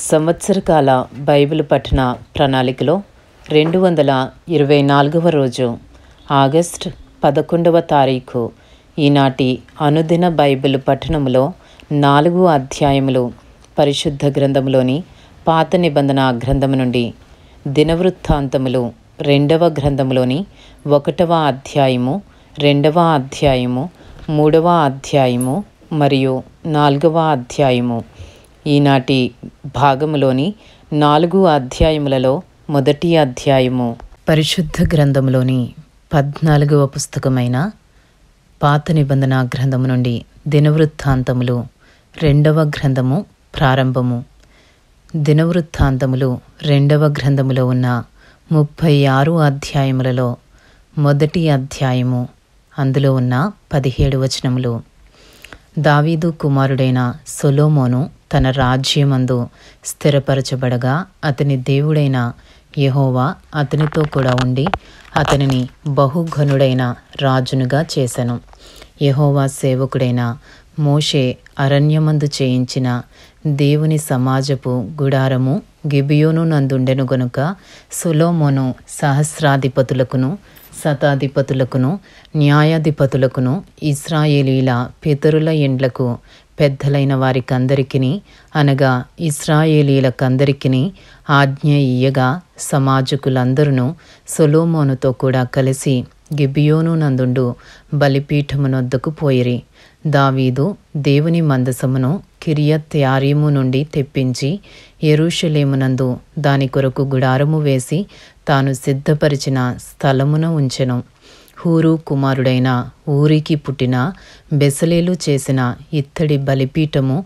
సంవత్సరకాల Bible పఠన ప్రణాళికలో 224వ రోజు ఆగస్ట్ 11వ తారీఖు. ఈనాటి అనుదిన బైబిల్ పఠనములో 4 అధ్యాయములు పరిశుద్ధ గ్రంథములోని పాత నిబంధన గ్రంథము నుండి, దినవృత్తాంతములు 2వ గ్రంథములోని 1వ అధ్యాయము, 2వ అధ్యాయము, 3వ అధ్యాయము మరియు 4వ అధ్యాయము. ఈనాటి భాగములోని 4 అధ్యాయములలో మొదటి అధ్యాయము పరిశుద్ధ గ్రంథములోని 14వ పుస్తకమైన పాత నిబంధన గ్రంథము నుండి దినవృత్తాంతములు 2వ గ్రంథము ప్రారంభము. దినవృత్తాంతములు 2వ గ్రంథములో ఉన్న 36 అధ్యాయములలో మొదటి అధ్యాయము, అందులో ఉన్న 17 వచనములు. దావీదు కుమారుడైన సొలొమోను తన రాజ్యమందు స్థిరపరచబడగా అతని దేవుడైన యెహోవా అతనితో కూడా ఉండి అతనిని బహుఘనుడైన రాజునుగా చేసెను. యెహోవా సేవకుడైన మోషే అరణ్యమందు చేయించిన దేవుని సమాజపు గుడారము గిబియోను నందుండెను గనుక సొలొమోను సహస్రాధిపతులకును శతాధిపతులకును న్యాయాధిపతులకును ఇశ్రాయేలీల పితరుల ఇండ్లకు పెద్దలైన వారికందరికిని, అనగా ఇశ్రాయేలీలకందరికిని ఆజ్ఞ ఇయ్యగా సమాజకులందరూ సొలొమోనుతో కూడా కలిసి గిబియోను నందుండు బలిపీఠమునొద్దకు పోయిరి. దావీదు దేవుని మందసమును కిర్యత్యారీము నుండి తెప్పించి యెరూషలేమునందు దాని కొరకు గుడారము వేసి తాను సిద్ధపరిచిన స్థలమున ఉంచెను. హూరు కుమారుడైన ఊరికి పుట్టిన బెసలేలు చేసిన ఇత్తడి బలిపీఠము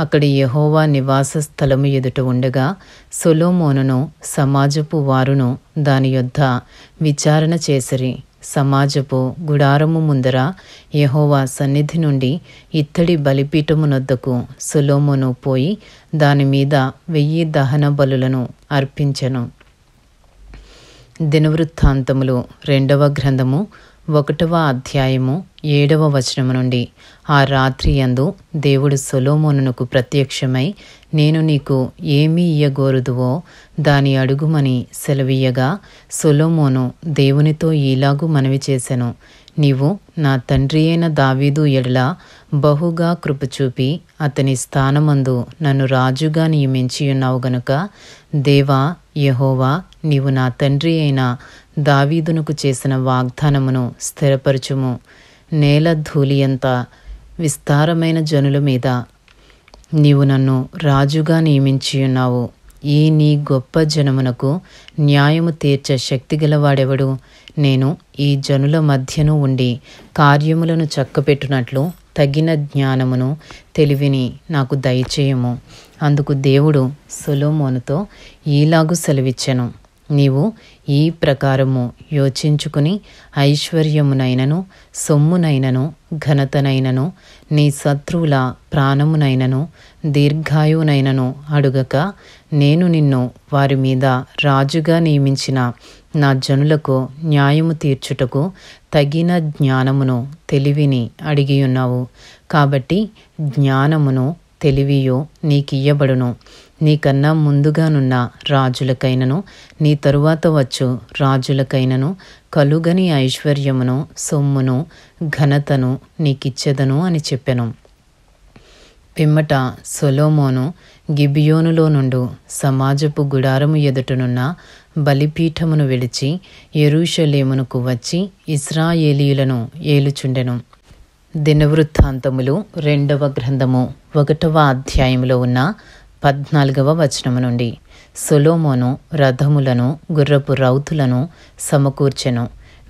అక్కడి యెహోవా నివాస స్థలము ఎదుట ఉండగా సొలొమోనును సమాజపు వారును దాని యొద్ద విచారణ చేసిరి. సమాజపు గుడారము ముందర యెహోవా సన్నిధి నుండి ఇత్తడి బలిపీఠమునొద్దకు సొలొమోను పోయి దాని మీద 1000 దహన బలులను అర్పించెను. దినవృత్తాంతములు 2వ గ్రంథము 1వ అధ్యాయము 7వ వచనము నుండి. ఆ రాత్రి యందు దేవుడు సొలొమోనునకు ప్రత్యక్షమై, నేను నీకు ఏమి ఇయ్యగోరుదువో దాని అడుగుమని సెలవీయగా సొలొమోను దేవునితో ఈలాగు మనవి చేసెను, నీవు నా తండ్రి అయిన దావీదు ఎడల బహుగా కృపచూపి అతని స్థానమందు నన్ను రాజుగా నియమించియున్నావు గనుక దేవా యెహోవా, నీవు నా తండ్రి అయిన దావీదునకు చేసిన వాగ్దానమును స్థిరపరచుము. నేల ధూళియంత విస్తారమైన జనుల మీద నీవు నన్ను రాజుగా నియమించియున్నావు. ఈ నీ గొప్ప జనమునకు న్యాయము తీర్చే శక్తిగలవాడెవడు? నేను ఈ జనుల మధ్యను ఉండి కార్యములను చక్కపెట్టునట్లు తగిన జ్ఞానమును తెలివిని నాకు దయచేయము. అందుకు దేవుడు సొలొమోనుతో ఈలాగు సెలవిచ్చెను, నీవు ఈ ప్రకారము యోచించుకుని ఐశ్వర్యమునైనను సొమ్మునైనను ఘనతనైనను నీ శత్రువుల ప్రాణమునైనను దీర్ఘాయువునైనను అడుగక నేను నిన్ను వారి మీద రాజుగా నియమించిన నా జనులకు న్యాయము తీర్చుటకు తగిన జ్ఞానమును తెలివిని అడిగియున్నావు. కాబట్టి జ్ఞానమును తెలివియు నీకియ్యబడును. నీకన్నా ముందుగానున్న రాజులకైనను నీ తరువాత వచ్చు రాజులకైనను కలుగని ఐశ్వర్యమును సొమ్మును ఘనతను నీకిచ్చెదను అని చెప్పెను. పిమ్మట సొలొమోను గిబియోనులో నుండు సమాజపు గుడారము ఎదుటనున్న బలిపీఠమును విడిచి యెరూషలేమునకు వచ్చి ఇశ్రాయేలీయులను ఏలుచుండెను. దినవృత్తాంతములు 2వ గ్రంథము 1వ అధ్యాయములో ఉన్న 14వ వచనము నుండి. సొలొమోను రథములను గుర్రపు రౌతులను సమకూర్చెను.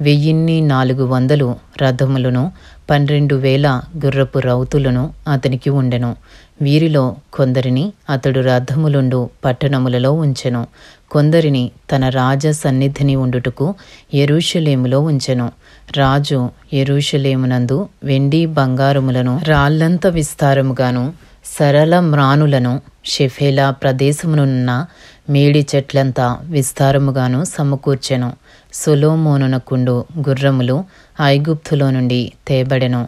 1400 రథములను 12,000 గుర్రపు రౌతులను అతనికి ఉండెను. వీరిలో కొందరిని అతడు రథములుండు పట్టణములలో ఉంచెను, కొందరిని తన రాజ సన్నిధిని ఉండుటకు యెరూషలేములో ఉంచెను. రాజు యెరూషలేమునందు వెండి బంగారములను రాళ్లంత విస్తారముగాను సరళ మ్రానులను షెఫేలా ప్రదేశమునున్న మేడి చెట్లంతా విస్తారముగాను సమకూర్చెను. సొలొమోనునకుండు గుర్రములు ఐగుప్తులో నుండి తేబడెను.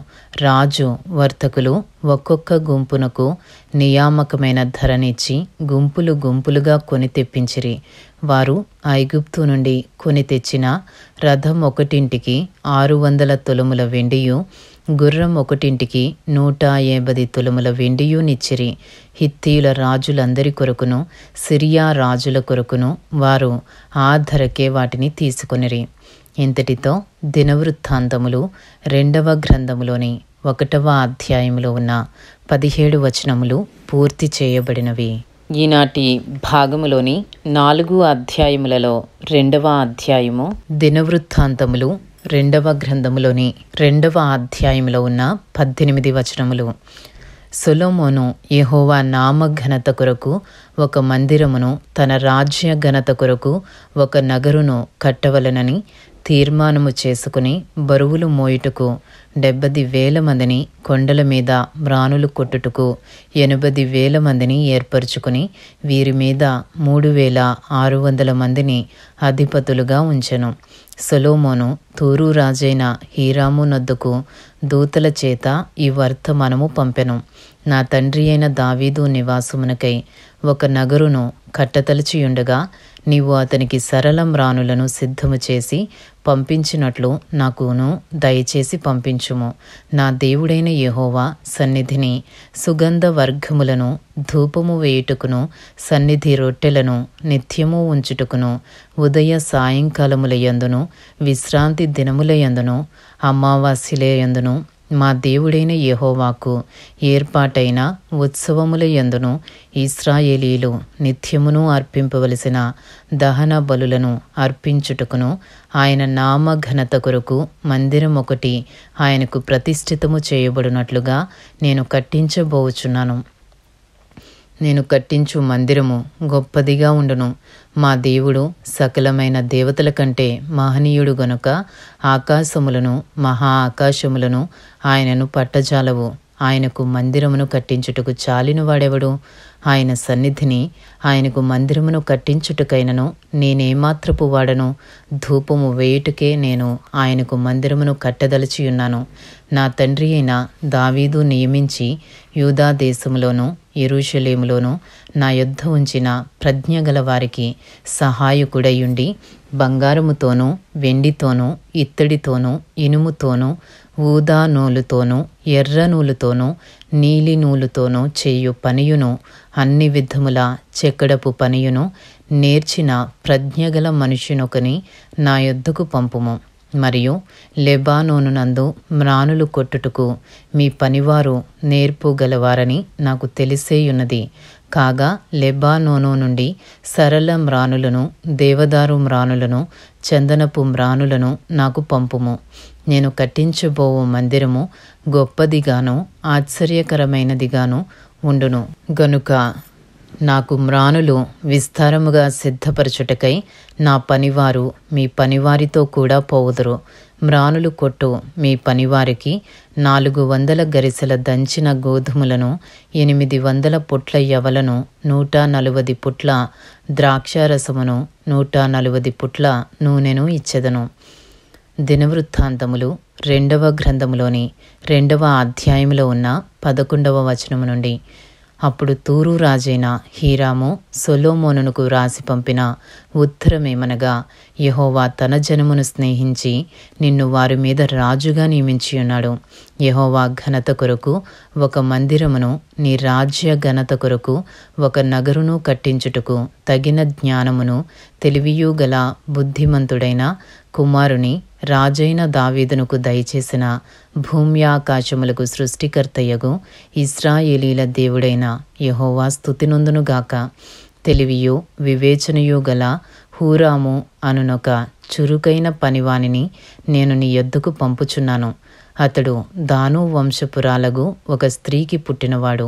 రాజు వర్తకులు ఒక్కొక్క గుంపునకు నియామకమైన ధరనిచ్చి గుంపులు గుంపులుగా కొని తెప్పించిరి. వారు ఐగుప్తు నుండి కొని తెచ్చిన రథం ఒకటింటికి 600 తులముల వెండియు, గుర్రం ఒకటింటికి 150 తులముల వెండియు నిచ్చిరి. హిత్తీయుల రాజులందరి కొరకును సిరియా రాజుల కొరకును వారు ఆ ధరకే వాటిని తీసుకొనిరి. ఇంతటితో దినవృత్తాంతములు 2వ గ్రంథములోని 1వ అధ్యాయములో ఉన్న 17 వచనములు పూర్తి చేయబడినవి. ఈనాటి భాగములోని 4 అధ్యాయములలో 2వ అధ్యాయము దినవృత్తాంతములు 2వ గ్రంథములోని 2వ అధ్యాయములో ఉన్న 18 వచనములు. సొలొమోను యెహోవా నామ ఘనత కొరకు ఒక మందిరమును, తన రాజ్య ఘనత కొరకు ఒక నగరును కట్టవలనని తీర్మానము చేసుకుని బరువులు మోయుటకు 70,000 మందిని, కొండల మీద మ్రానులు కొట్టుటకు 80,000 మందిని ఏర్పరచుకుని వీరి మీద 3,600 మందిని అధిపతులుగా ఉంచెను. సొలొమోను తూరు రాజైన హీరాము నొద్దకు దూతల చేత ఈ వర్తమానము పంపెను. నా తండ్రి అయిన దావీదు నివాసమునకై ఒక నగరును కట్టతలచియుండగా నీవు అతనికి సరళ మ్రానులను సిద్ధము చేసి పంపించినట్లు నాకును దయచేసి పంపించుము. నా దేవుడైన యెహోవా సన్నిధిని సుగంధ వర్గములను ధూపము వేయుటకును, సన్నిధి రొట్టెలను నిత్యము ఉంచుటకును, ఉదయ సాయంకాలముల యందును, విశ్రాంతి దినముల యందును, అమావాస్యల యందును మా దేవుడైన యెహోవాకు ఏర్పాటైన ఉత్సవముల యందును ఇశ్రాయేలీలు నిత్యమును అర్పింపవలసిన దహన బలులను అర్పించుటకును, ఆయన నామ ఘనత కొరకు మందిరం ఒకటి ఆయనకు ప్రతిష్ఠితము చేయబడినట్లుగా నేను కట్టించబోచున్నాను. నేను కట్టించు మందిరము గొప్పదిగా ఉండును. మా దేవుడు సకలమైన దేవతల కంటే మహనీయుడు గనుక ఆకాశములను మహా ఆకాశములను ఆయనను పట్టజాలవు. ఆయనకు మందిరమును కట్టించుటకు చాలిన వాడెవడు? ఆయన సన్నిధిని ఆయనకు మందిరమును కట్టించుటకైనను నేనేమాత్రపు వాడను? ధూపము వేయుటకే నేను ఆయనకు మందిరమును కట్టదలచియున్నాను. నా తండ్రి అయిన దావీదు నియమించి యూదా దేశములోను యెరూషలేములోను నా యొద్ద ఉంచిన ప్రజ్ఞ గల వారికి సహాయకుడయుండి బంగారముతోనూ వెండితోనూ ఇత్తడితోనూ ఇనుముతోనూ ఊదా నూలుతోనూ ఎర్ర నూలుతోనూ నీలి నూలుతోనూ చేయు పనియును, అన్ని విధముల చెక్కడపు పనియును నేర్చిన ప్రజ్ఞగల మనుష్యునొకని నా యొద్దకు పంపుము. మరియు లెబానోనునందు మ్రానులు కొట్టుటకు మీ పనివారు నేర్పు గలవారని నాకు తెలిసేయున్నది. కాగా లెబానోను నుండి సరళ మ్రానులను, దేవదారు మ్రానులను, చందనపు మ్రానులను నాకు పంపుము. నేను కట్టించబోవు మందిరము గొప్పదిగాను ఆశ్చర్యకరమైనదిగాను ఉండును గనుక నాకు మ్రానులు విస్తారముగా సిద్ధపరచుటకై నా పనివారు మీ పనివారితో కూడా పోవుదురు. మ్రానులు కొట్టు మీ పనివారికి 400 గరిసెల దంచిన గోధుమలను, 800 పుట్ల యవలను, 140 పుట్ల ద్రాక్షారసమును, 140 పుట్ల నూనెను ఇచ్చెదను. దినవృత్తాంతములు 2వ గ్రంథములోని 2వ అధ్యాయములో ఉన్న 11వ వచనము నుండి. అప్పుడు తూరు రాజైన హీరాము సొలొమోనునకు రాసి పంపిన ఉత్తరమేమనగా, యెహోవా తన జనమును స్నేహించి నిన్ను వారి మీద రాజుగా నియమించియున్నాడు. యెహోవా ఘనత కొరకు ఒక మందిరమును, నీ రాజ్య ఘనత కొరకు ఒక నగరును కట్టించుటకు తగిన జ్ఞానమును తెలివియు గల బుద్ధిమంతుడైన కుమారుని రాజైన దావీదునకు దయచేసిన భూమ్యాకాశములకు సృష్టికర్తయగు ఇశ్రాయేలీల దేవుడైన యెహోవా స్తుతినొందునుగాక. తెలివియు వివేచనయు గల హూరాము అనునొక చురుకైన పనివానిని నేను నీ యొద్దకు పంపుచున్నాను. అతడు దాను వంశపురాలగు ఒక స్త్రీకి పుట్టినవాడు.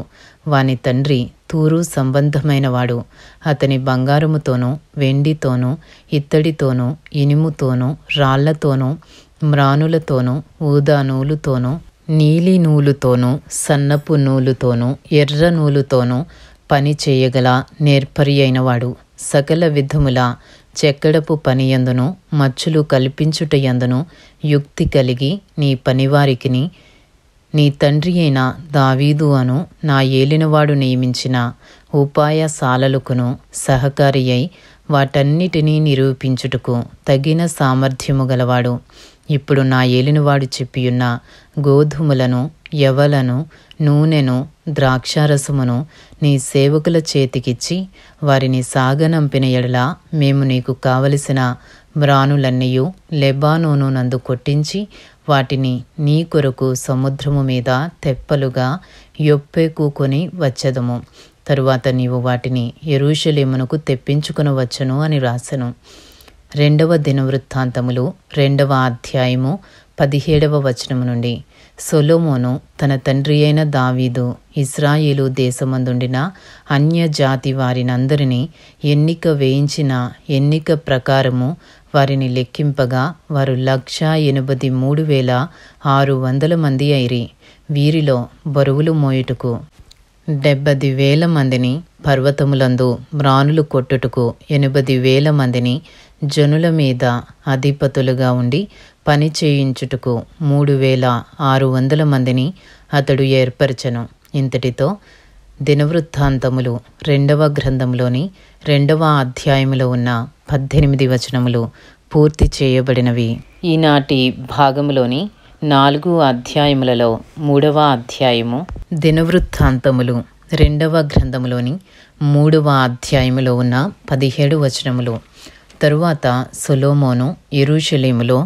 వాని తండ్రి తూరు సంబంధమైనవాడు. అతని బంగారముతోనూ వెండితోనూ ఇత్తడితోనూ ఇనుముతోనూ రాళ్లతోనూ మ్రానులతోనూ ఊదా నూలుతోనూ నీలి నూలుతోనూ సన్నపు నూలుతోనూ ఎర్ర నూలుతోనూ పని చేయగల నేర్పరి అయినవాడు. సకల విధముల చెక్కడపు పనియందును మచ్చులు కల్పించుటయందును యుక్తి కలిగి నీ పనివారికిని నీ తండ్రి అయిన దావీదు అను నా ఏలినవాడు నియమించిన ఉపాయశాలలకును సహకారి అయి వాటన్నిటినీ నిరూపించుటకు తగిన సామర్థ్యము గలవాడు. ఇప్పుడు నా ఏలినవాడు చెప్పియున్న గోధుమలను, యవలను, నూనెను, ద్రాక్షారసమును నీ సేవకుల చేతికిచ్చి వారిని సాగనంపిన ఎడల మేము నీకు కావలసిన మ్రానులన్నీయు లెబానోను నందు కొట్టించి వాటిని నీ కొరకు సముద్రము మీద తెప్పలుగా యొప్పేకు కొని వచ్చెదము. తరువాత నీవు వాటిని యెరూషలేమునకు తెప్పించుకొనవచ్చును అని రాసెను. 2వ దినవృత్తాంతములు 2వ అధ్యాయము 17వ వచనము నుండి. సొలొమోను తన తండ్రి అయిన దావీదు ఇశ్రాయేలు దేశమందుండిన అన్యజాతి వారినందరినీ ఎన్నిక వేయించిన ఎన్నిక ప్రకారము వారిని లెక్కింపగా వారు 1,83,600 మంది అయిరి. వీరిలో బరువులు మోయుటకు 70,000 మందిని, పర్వతములందు మ్రానులు కొట్టుటకు 80,000 మందిని, జనుల మీద అధిపతులుగా ఉండి పని చేయించుటకు 3,600 మందిని అతడు ఏర్పరచెను. ఇంతటితో దినవృత్తాంతములు 2వ గ్రంథంలోని 2వ అధ్యాయములో ఉన్న 18 వచనములు పూర్తి చేయబడినవి. ఈనాటి భాగములోని 4 అధ్యాయములలో 3వ అధ్యాయము దినవృత్తాంతములు 2వ గ్రంథములోని 3వ అధ్యాయములో ఉన్న 17 వచనములు. తరువాత సొలొమోను యెరూషలేములో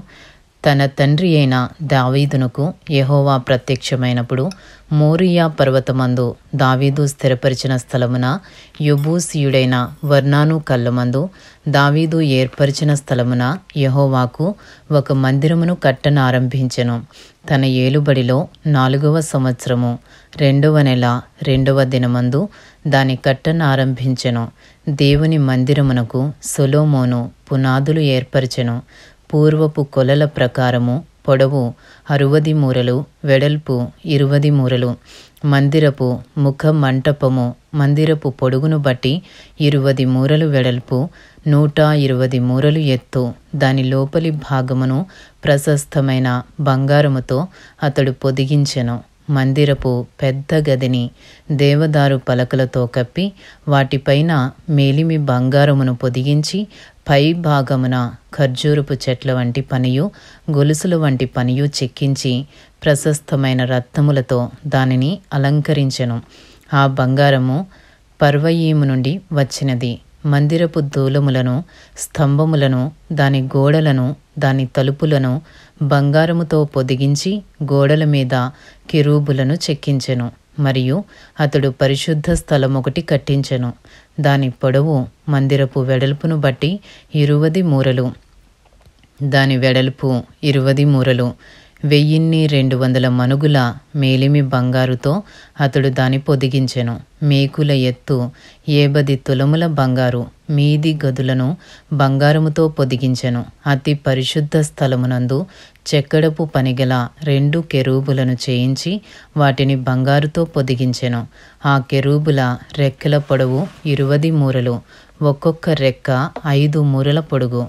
తన తండ్రి అయిన దావీదునకు యెహోవా ప్రత్యక్షమైనప్పుడు మోరియా పర్వతమందు దావీదు స్థిరపరిచిన స్థలమున యెబూసీయుడైన వర్నాను కళ్ళమందు దావీదు ఏర్పరిచిన స్థలమున యెహోవాకు ఒక మందిరమును కట్టనారంభించెను. తన ఏలుబడిలో 4వ సంవత్సరము 2వ నెల 2వ దినమందు దాని కట్టనారంభించెను. దేవుని మందిరమునకు సొలొమోను పునాదులు ఏర్పరచెను. పూర్వపు కొలల ప్రకారము పొడవు 60 మూరలు, వెడల్పు 20 మూరలు. మందిరపు ముఖ మంటపము మందిరపు పొడుగును బట్టి 20 మూరలు వెడల్పు, 120 మూరలు ఎత్తు. దాని లోపలి భాగమును ప్రశస్తమైన బంగారముతో అతడు పొదిగించెను. మందిరపు పెద్ద గదిని దేవదారు పలకలతో కప్పి వాటిపైన మేలిమి బంగారమును పొదిగించి పై భాగమున ఖర్జూరపు చెట్ల వంటి పనియు గొలుసుల వంటి పనియు చెక్కించి ప్రశస్తమైన రత్నములతో దానిని అలంకరించెను. ఆ బంగారము పర్వయీము నుండి వచ్చినది. మందిరపు దూలములను, స్తంభములను, దాని గోడలను, దాని తలుపులను బంగారముతో పొదిగించి గోడల మీద కెరూబులను చెక్కించెను. మరియు అతడు పరిశుద్ధ స్థలమొకటి కట్టించెను. దాని పొడవు మందిరపు వెడల్పును బట్టి 20 మూరలు, దాని వెడల్పు 20 మూరలు. 1200 మనుగుల మేలిమి బంగారుతో అతడు దాని పొదిగించెను. మేకుల ఎత్తు 50 తులముల బంగారు. మీది గదులను బంగారముతో పొదిగించెను. అతి పరిశుద్ధ స్థలమునందు చెక్కడపు పనిగల 2 కెరూబులను చేయించి వాటిని బంగారుతో పొదిగించెను. ఆ కెరూబుల రెక్కల పొడవు 20 మూరలు, ఒక్కొక్క రెక్క 5 మూరల పొడుగు.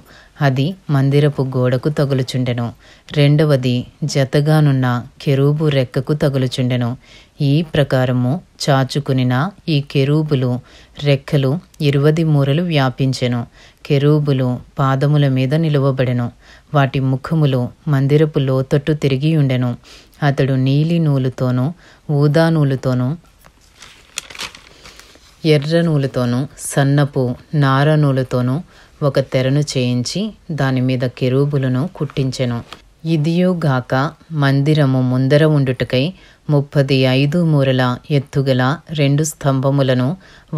అది మందిరపు గోడకు తగులుచుండెను. 2వది జతగానున్న కెరూబు రెక్కకు తగులుచుండెను. ఈ ప్రకారము చాచుకునిన ఈ కెరూబులు రెక్కలు 20 మూరలు వ్యాపించెను. కెరూబులు పాదముల మీద నిలువబడెను. వాటి ముఖములు మందిరపు లోతట్టు తిరిగి ఉండెను. అతడు నీలి నూలుతోనూ ఊదా నూలుతోనూ ఎర్ర నూలుతోనూ సన్నపు నార నూలుతోనూ ఒక తెరను చేయించి దానిమీద కెరూబులను కుట్టించెను. ఇదియుగాక మందిరము ముందర ఉండుటకై 35 మూరల ఎత్తుగల 2 స్తంభములను,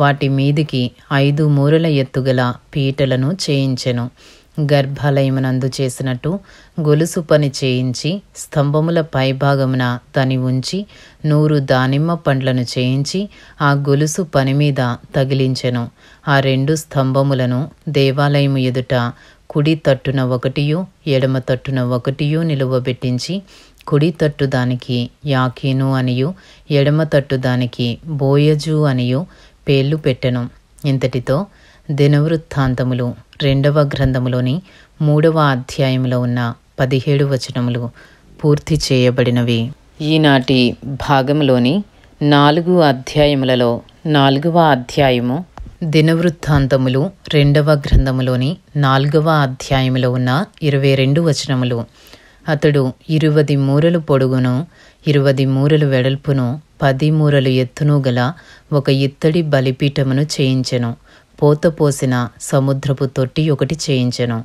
వాటి మీదికి 5 మూరల ఎత్తుగల పీటలను చేయించెను. గర్భాలయమునందు చేసినట్టు గొలుసు పని చేయించి స్తంభముల పైభాగమున దాని ఉంచి 100 దానిమ్మ పండ్లను చేయించి ఆ గొలుసు పని మీద తగిలించెను. ఆ 2 స్తంభములను దేవాలయము ఎదుట కుడి తట్టున ఒకటియు ఎడమ తట్టున ఒకటియు నిలువబెట్టించి కుడి తట్టు దానికి యాకీను అనియు ఎడమ తట్టు దానికి బోయజు అనియు పేర్లు పెట్టెను. ఇంతటితో దినవృత్తాంతములు 2వ గ్రంథములోని 3వ అధ్యాయములో ఉన్న 17 వచనములు పూర్తి చేయబడినవి. ఈనాటి భాగంలోని 4 అధ్యాయములలో 4వ అధ్యాయము దినవృత్తాంతములు 2వ గ్రంథములోని 4వ అధ్యాయములో ఉన్న 22 వచనములు. అతడు 20 మూరలు పొడుగును 20 మూరలు వెడల్పును 10 మూరలు ఎత్తును గల ఒక ఇత్తడి బలిపీఠమును చేయించెను. పోత పోసిన సముద్రపు తొట్టి ఒకటి చేయించెను.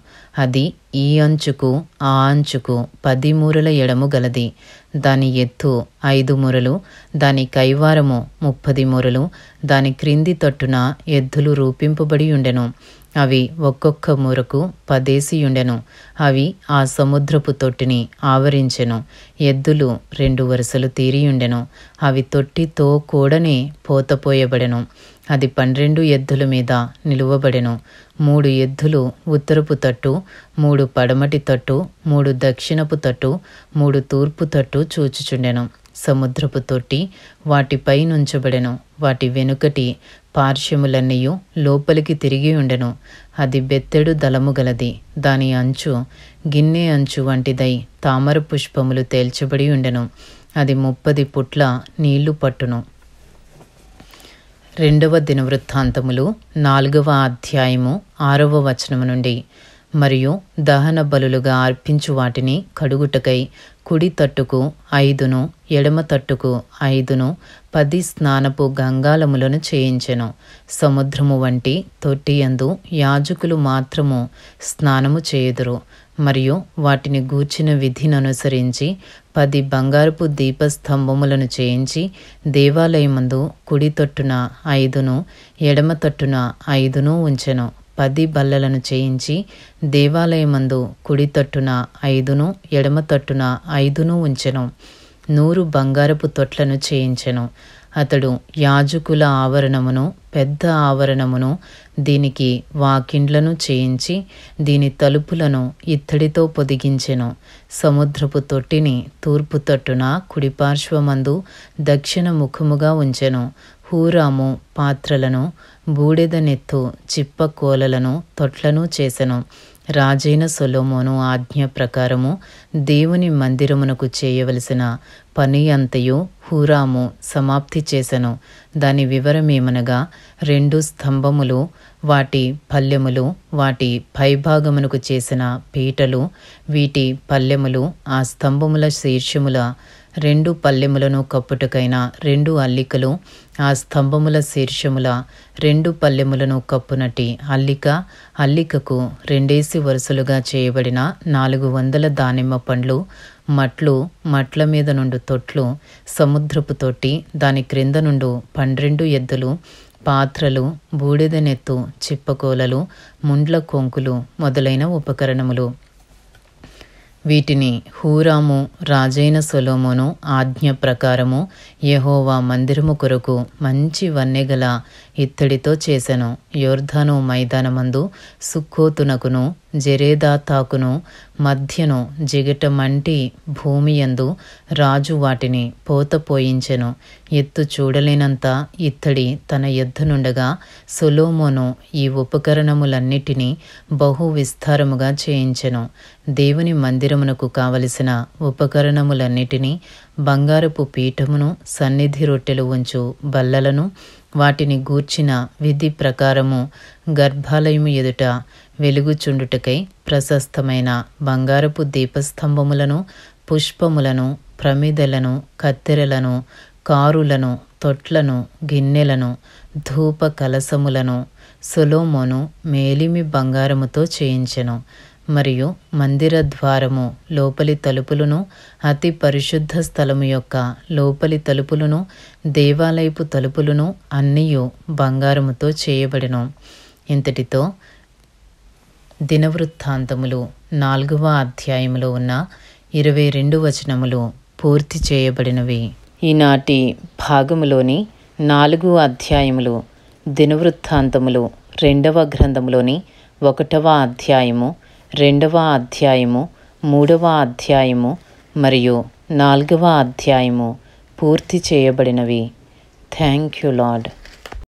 అది ఈ అంచుకు ఆ అంచుకు 10 మూరల ఎడము గలది. దాని ఎత్తు 5 మూరలు, దాని కైవారము 30 మూరలు. దాని క్రింది తట్టున ఎద్దులు రూపింపబడి ఉండెను. అవి ఒక్కొక్క మూరకు 10 ఉండెను. అవి ఆ సముద్రపు తొట్టిని ఆవరించెను. ఎద్దులు 2 వరుసలు తీరియుండెను. అవి తొట్టితో కూడనే పోతపోయబడెను. అది 12 ఎద్దుల మీద నిలువబడెను. 3 ఎద్దులు ఉత్తరపు తట్టు, 3 పడమటి తట్టు, 3 దక్షిణపు తట్టు, 3 తూర్పు తట్టు చూచుచుండెను. సముద్రపు తొట్టి వాటిపై నుంచబడెను. వాటి వెనుకటి పార్శ్వములన్నీయు లోపలికి తిరిగి ఉండెను. అది బెత్తెడు దళము గలది. దాని అంచు గిన్నె అంచు వంటిదై తామర పుష్పములు తేల్చబడి ఉండెను. అది 30 పుట్ల నీళ్లు పట్టును. 2వ దినవృత్తాంతములు 4వ అధ్యాయము 6వ వచనము నుండి. మరియు దహన బలులుగా అర్పించు వాటిని కడుగుటకై కుడి తట్టుకు 5ను ఎడమ తట్టుకు 5ను 10 స్నానపు గంగాలములను చేయించెను. సముద్రము వంటి తొట్టియందు యాజకులు మాత్రము స్నానము చేయుదురు. మరియు వాటిని గూర్చిన విధిననుసరించి 10 బంగారపు దీపస్తంభములను చేయించి దేవాలయమందు కుడి తట్టున 5ను ఎడమ తట్టున 5ను ఉంచెను. 10 బల్లలను చేయించి దేవాలయమందు కుడి తట్టున 5ను ఎడమ తట్టున 5ను ఉంచెను. 100 బంగారపు తొట్లను చేయించెను. అతడు యాజకుల ఆవరణమును పెద్ద ఆవరణమును దీనికి వాకిండ్లను చేయించి దీని తలుపులను ఇత్తడితో పొదిగించెను. సముద్రపు తొట్టిని తూర్పు తట్టున కుడిపార్శ్వమందు దక్షిణ ముఖముగా ఉంచెను. హూరాము పాత్రలను బూడిద నెత్తు చిప్ప కోలలను తొట్లను చేసెను. రాజైన సొలొమోను ఆజ్ఞ ప్రకారము దేవుని మందిరమునకు చేయవలసిన పని అంతయు హూరాము సమాప్తి చేసెను. దాని వివరమేమనగా 2 స్తంభములు, వాటి పల్లెములు, వాటి పైభాగమునకు చేసిన పీటలు, వీటి పల్లెములు, ఆ స్తంభముల శీర్షముల 2 పల్లెములను కప్పుటకైన 2 అల్లికలు, ఆ స్తంభముల శీర్షముల 2 పల్లెములను కప్పునటి అల్లిక, అల్లికకు 2 వరుసలుగా చేయబడిన 400 దానిమ్మ పండ్లు, మట్లు, మట్ల మీద నుండు తొట్లు, సముద్రపు తొట్టి, దాని క్రింద నుండు 12 ఎద్దులు, పాత్రలు, బూడిద నెత్తు చిప్పకోలలు, ముండ్ల కొంకులు మొదలైన ఉపకరణములు. వీటిని హూరాము రాజైన సొలొమోను ఆజ్ఞ ప్రకారము యెహోవా మందిరము కొరకు మంచి వన్నెగల ఇత్తడితో చేసెను. యొర్దాను మైదానమందు సుక్కోతునకును జెరేదాతాకును మధ్యను జిగటమంటి భూమియందు రాజు వాటిని పోత పోయించెను. ఎత్తు చూడలేనంత ఇత్తడి తన యొద్దనుండగా సొలొమోను ఈ ఉపకరణములన్నిటినీ బహు విస్తారముగా చేయించెను. దేవుని మందిరమునకు కావలసిన ఉపకరణములన్నిటినీ, బంగారపు పీఠమును, సన్నిధి రొట్టెలు ఉంచు బల్లలను, వాటిని గూర్చిన విధి ప్రకారము గర్భాలయము ఎదుట వెలుగుచుండుటకై ప్రశస్తమైన బంగారపు దీపస్తంభములను, పుష్పములను, ప్రమిదలను, కత్తెరలను, కారులను, తొట్లను, గిన్నెలను, ధూప కలసములను సొలొమోను మేలిమి బంగారముతో చేయించెను. మరియు మందిర ద్వారము లోపలి తలుపులను, అతి పరిశుద్ధ స్థలము యొక్క లోపలి తలుపులను, దేవాలయపు తలుపులను అన్నీయు బంగారముతో చేయబడెను. ఇంతటితో దినవృత్తాంతములు 4వ అధ్యాయములో ఉన్న 22 వచనములు పూర్తి చేయబడినవి. ఈనాటి భాగములోని 4 అధ్యాయములు దినవృత్తాంతములు 2వ గ్రంథములోని 1వ అధ్యాయము, 2వ అధ్యాయము, 3వ అధ్యాయము మరియు 4వ అధ్యాయము పూర్తి చేయబడినవి. Thank you lord.